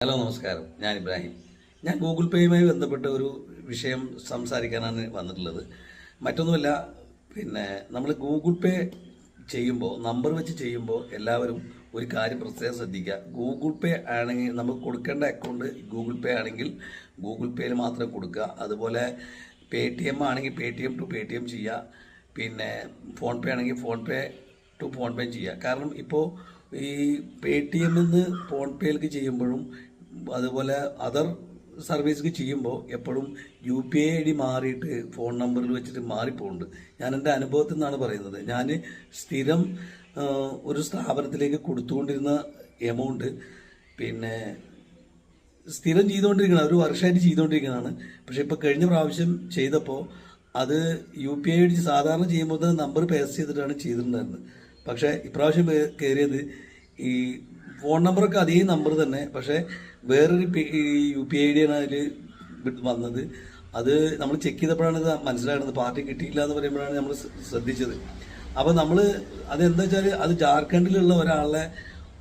Hello നമസ്കാരം, ഞാൻ ഇബ്രാഹിം. ഞാൻ ഗൂഗിൾ പേയുമായി ബന്ധപ്പെട്ട ഒരു വിഷയം സംസാരിക്കാനാണ് വന്നിട്ടുള്ളത്. മറ്റൊന്നുമല്ല, നമ്മൾ ഗൂഗിൾ പേ ചെയ്യുമ്പോൾ, നമ്പർ വെച്ച് ചെയ്യുമ്പോൾ എല്ലാവരും ഒരു കാര്യം പ്രത്യേകം ശ്രദ്ധിക്കുക. ഗൂഗിൾ പേ ആണെങ്കിൽ നമുക്ക് കൊടുക്കേണ്ട അക്കൗണ്ട് ഗൂഗിൾ പേ ആണെങ്കിൽ ഗൂഗിൾ പേയിൽ മാത്രം കൊടുക്കുക. അതുപോലെ പേ ടി എം ആണെങ്കിൽ Paytm to Paytm ചെയ്യുക. ഫോൺ പേ ആണെങ്കിൽ PhonePe to PhonePe ചെയ്യുക. കാരണം ഇപ്പോൾ ഈ പേ ടി എമ്മിൽ നിന്ന് ഫോൺ പേയിലേക്ക് ചെയ്യുമ്പോഴും അതുപോലെ അതർ സർവീസിലേക്ക് ചെയ്യുമ്പോൾ എപ്പോഴും UPI ID മാറിയിട്ട് ഫോൺ നമ്പറിൽ വെച്ചിട്ട് മാറിപ്പോകുന്നുണ്ട്. ഞാൻ എൻ്റെ അനുഭവത്തിൽ നിന്നാണ് പറയുന്നത്. ഞാൻ സ്ഥിരം ഒരു സ്ഥാപനത്തിലേക്ക് കൊടുത്തുകൊണ്ടിരുന്ന എമൗണ്ട് സ്ഥിരം ചെയ്തുകൊണ്ടിരിക്കണം, ഒരു വർഷമായിട്ട് ചെയ്തുകൊണ്ടിരിക്കുന്നതാണ്. പക്ഷെ ഇപ്പോൾ കഴിഞ്ഞ പ്രാവശ്യം ചെയ്തപ്പോൾ അത് UPI ID സാധാരണ ചെയ്യുമ്പോൾ തന്നെ നമ്പർ പേസ്റ്റ് ചെയ്തിട്ടാണ് ചെയ്തിട്ടുണ്ടായിരുന്നത്. പക്ഷേ ഇപ്രാവശ്യം കയറിയത് ഈ ഫോൺ നമ്പറൊക്കെ അതേ നമ്പർ തന്നെ, പക്ഷേ വേറൊരു UPI ID ആണ് അതിൽ വന്നത്. അത് നമ്മൾ ചെക്ക് ചെയ്തപ്പോഴാണ് ഇത് മനസ്സിലാകുന്നത്. പാർട്ടി കിട്ടിയില്ല എന്ന് പറയുമ്പോഴാണ് നമ്മൾ ശ്രദ്ധിച്ചത്. അപ്പോൾ നമ്മൾ അതെന്താ വെച്ചാൽ അത് ജാർഖണ്ഡിലുള്ള ഒരാളുടെ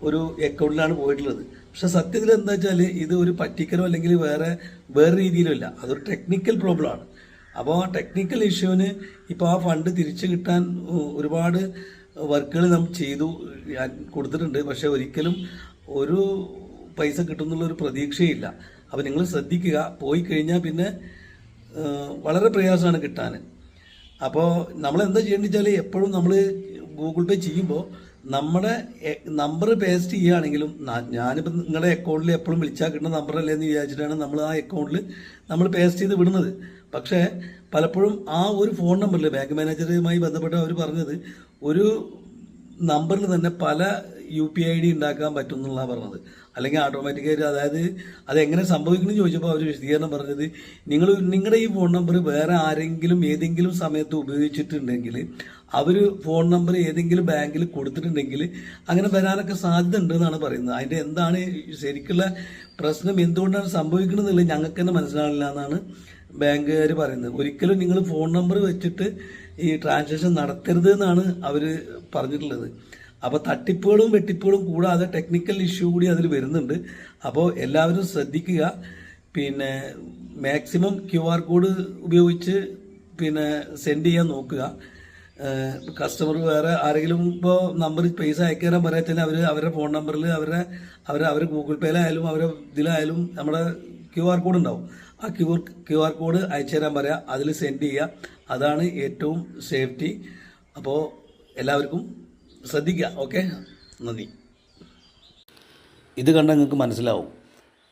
ഒരു അക്കൗണ്ടിലാണ് പോയിട്ടുള്ളത്. പക്ഷെ സത്യത്തിൽ എന്താ വെച്ചാൽ ഇത് ഒരു പറ്റിക്കലോ അല്ലെങ്കിൽ വേറെ രീതിയിലോ ഇല്ല, അതൊരു ടെക്നിക്കൽ പ്രോബ്ലമാണ്. അപ്പോൾ ആ ടെക്നിക്കൽ ഇഷ്യൂവിന് ഇപ്പോൾ ആ ഫണ്ട് തിരിച്ചു കിട്ടാൻ ഒരുപാട് വർക്കുകൾ നമ്മൾ ചെയ്തു, ഞാൻ കൊടുത്തിട്ടുണ്ട്. പക്ഷെ ഒരിക്കലും ഒരു പൈസ കിട്ടുന്നുള്ളൊരു പ്രതീക്ഷയില്ല. അപ്പോൾ നിങ്ങൾ ശ്രദ്ധിക്കുക, പോയി കഴിഞ്ഞാൽ പിന്നെ വളരെ പ്രയാസമാണ് കിട്ടാൻ. അപ്പോൾ നമ്മൾ എന്താ ചെയ്യേണ്ടത് വെച്ചാൽ എപ്പോഴും നമ്മൾ ഗൂഗിൾ പേ ചെയ്യുമ്പോൾ നമ്മുടെ നമ്പർ പേസ്റ്റ് ചെയ്യുകയാണെങ്കിലും, ഞാനിപ്പോൾ നിങ്ങളുടെ അക്കൗണ്ടിൽ എപ്പോഴും വിളിച്ചാൽ കിട്ടുന്ന നമ്പറല്ലേ എന്ന് വിചാരിച്ചിട്ടാണ് നമ്മൾ ആ അക്കൗണ്ടിൽ നമ്മൾ പേസ്റ്റ് ചെയ്ത് വിടുന്നത്. പക്ഷേ പലപ്പോഴും ആ ഒരു ഫോൺ നമ്പറിൽ ബാങ്ക് മാനേജറുമായി ബന്ധപ്പെട്ട് അവർ പറഞ്ഞത് ഒരു നമ്പറിൽ തന്നെ പല UPI ID ഉണ്ടാക്കാൻ പറ്റും എന്നുള്ളതാണ് പറഞ്ഞത്. അല്ലെങ്കിൽ ഓട്ടോമാറ്റിക്കായിട്ട്, അതായത് അതെങ്ങനെ സംഭവിക്കണമെന്ന് ചോദിച്ചപ്പോൾ അവർ വിശദീകരണം പറഞ്ഞത്, നിങ്ങളുടെ ഈ ഫോൺ നമ്പർ വേറെ ആരെങ്കിലും ഏതെങ്കിലും സമയത്ത് ഉപയോഗിച്ചിട്ടുണ്ടെങ്കിൽ, അവർ ഫോൺ നമ്പർ ഏതെങ്കിലും ബാങ്കിൽ കൊടുത്തിട്ടുണ്ടെങ്കിൽ അങ്ങനെ വരാനൊക്കെ സാധ്യത ഉണ്ട് എന്നാണ് പറയുന്നത്. അതിൻ്റെ എന്താണ് ശരിക്കുള്ള പ്രശ്നം, എന്തുകൊണ്ടാണ് സംഭവിക്കുന്നത് എന്നുള്ളത് ഞങ്ങൾക്ക് തന്നെ മനസ്സിലാവില്ല എന്നാണ് ബാങ്കുകാർ പറയുന്നത്. ഒരിക്കലും നിങ്ങൾ ഫോൺ നമ്പർ വെച്ചിട്ട് ഈ ട്രാൻസാക്ഷൻ നടത്തരുത് എന്നാണ് അവർ പറഞ്ഞിട്ടുള്ളത്. അപ്പോൾ തട്ടിപ്പുകളും വെട്ടിപ്പുകളും കൂടാതെ ടെക്നിക്കൽ ഇഷ്യൂ കൂടി അതിൽ വരുന്നുണ്ട്. അപ്പോൾ എല്ലാവരും ശ്രദ്ധിക്കുക. മാക്സിമം QR കോഡ് ഉപയോഗിച്ച് സെൻഡ് ചെയ്യാൻ നോക്കുക. കസ്റ്റമർ വേറെ ആരെങ്കിലും ഇപ്പോൾ നമ്പർ പൈസ അയക്കാൻ പറയാച്ചാൽ അവരുടെ ഫോൺ നമ്പറിൽ അവർ ഗൂഗിൾ പേയിലായാലും അവരുടെ ഇതിലായാലും നമ്മുടെ QR കോഡ് ഉണ്ടാവും. ആ QR കോഡ് അയച്ചു തരാൻ പറയാം, അതിൽ സെൻഡ് ചെയ്യുക. അതാണ് ഏറ്റവും സേഫ്റ്റി. അപ്പോൾ എല്ലാവർക്കും ശ്രദ്ധിക്കുക. ഓക്കെ, നന്ദി. ഇത് കണ്ടാൽ നിങ്ങൾക്ക് മനസ്സിലാവും.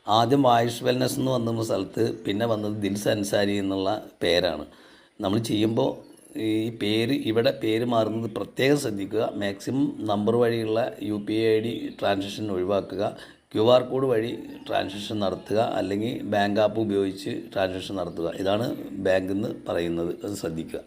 ആദ്യം വായിഷ് വെൽനെസ് എന്ന് വന്ന സ്ഥലത്ത് പിന്നെ വന്നത് ദിൽസ് അൻസാരി എന്നുള്ള പേരാണ്. നമ്മൾ ചെയ്യുമ്പോൾ ഈ ഇവിടെ പേര് മാറുന്നത് പ്രത്യേകം ശ്രദ്ധിക്കുക. മാക്സിമം നമ്പർ വഴിയുള്ള UPI ID ട്രാൻസാക്ഷൻ ഒഴിവാക്കുക. QR കോഡ് വഴി ട്രാൻസാക്ഷൻ നടത്തുക, അല്ലെങ്കിൽ ബാങ്ക് ആപ്പ് ഉപയോഗിച്ച് ട്രാൻസാക്ഷൻ നടത്തുക. ഇതാണ് ബാങ്കിൽ നിന്ന് പറയുന്നത്, അത് ശ്രദ്ധിക്കുക.